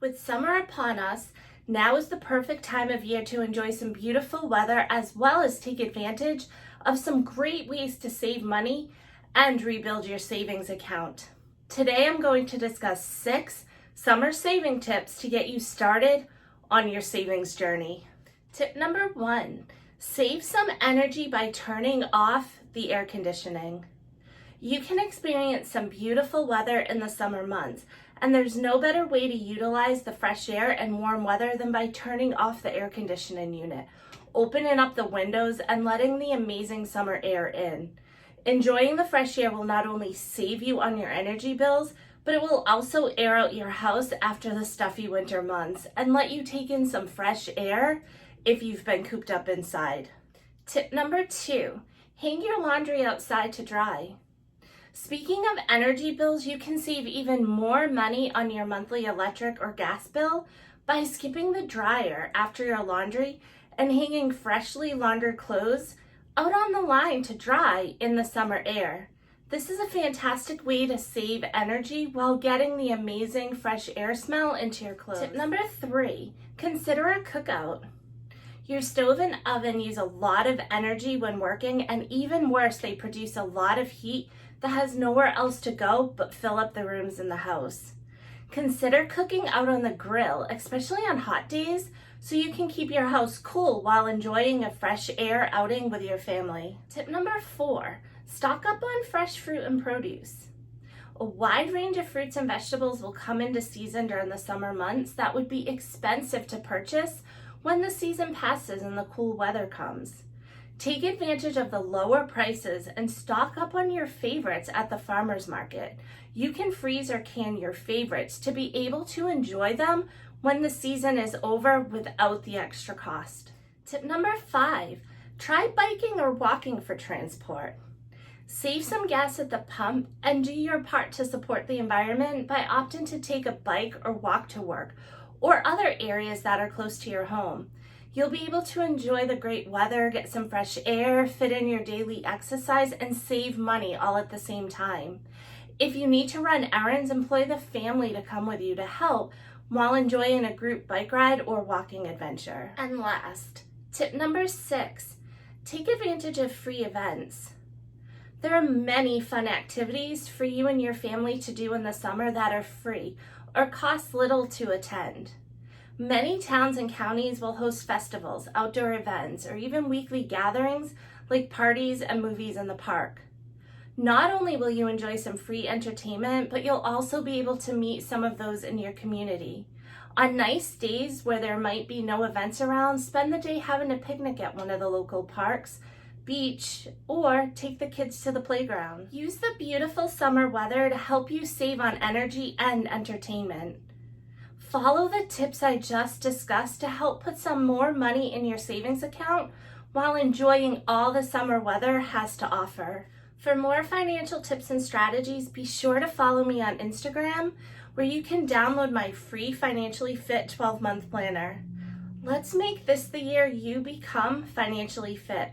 With summer upon us, now is the perfect time of year to enjoy some beautiful weather as well as take advantage of some great ways to save money and rebuild your savings account. Today I'm going to discuss 6 summer saving tips to get you started on your savings journey. Tip number 1, save some energy by turning off the air conditioning. You can experience some beautiful weather in the summer months, and there's no better way to utilize the fresh air and warm weather than by turning off the air conditioning unit, opening up the windows, and letting the amazing summer air in. Enjoying the fresh air will not only save you on your energy bills, but it will also air out your house after the stuffy winter months and let you take in some fresh air if you've been cooped up inside. Tip number 2, hang your laundry outside to dry. Speaking of energy bills, you can save even more money on your monthly electric or gas bill by skipping the dryer after your laundry and hanging freshly laundered clothes out on the line to dry in the summer air. This is a fantastic way to save energy while getting the amazing fresh air smell into your clothes. Tip number 3, consider a cookout. Your stove and oven use a lot of energy when working, and even worse, they produce a lot of heat that has nowhere else to go but fill up the rooms in the house. Consider cooking out on the grill, especially on hot days, so you can keep your house cool while enjoying a fresh air outing with your family. Tip number 4, stock up on fresh fruit and produce. A wide range of fruits and vegetables will come into season during the summer months that would be expensive to purchase when the season passes and the cool weather comes. Take advantage of the lower prices and stock up on your favorites at the farmer's market. You can freeze or can your favorites to be able to enjoy them when the season is over without the extra cost. Tip number 5, try biking or walking for transport. Save some gas at the pump and do your part to support the environment by opting to take a bike or walk to work or other areas that are close to your home. You'll be able to enjoy the great weather, get some fresh air, fit in your daily exercise, and save money all at the same time. If you need to run errands, employ the family to come with you to help while enjoying a group bike ride or walking adventure. And last, tip number 6, take advantage of free events. There are many fun activities for you and your family to do in the summer that are free or cost little to attend. Many towns and counties will host festivals, outdoor events, or even weekly gatherings like parties and movies in the park. Not only will you enjoy some free entertainment, but you'll also be able to meet some of those in your community. On nice days where there might be no events around, spend the day having a picnic at one of the local parks, beach, or take the kids to the playground. Use the beautiful summer weather to help you save on energy and entertainment. Follow the tips I just discussed to help put some more money in your savings account while enjoying all the summer weather has to offer. For more financial tips and strategies, be sure to follow me on Instagram, where you can download my free Financially Fit 12-month planner. Let's make this the year you become financially fit.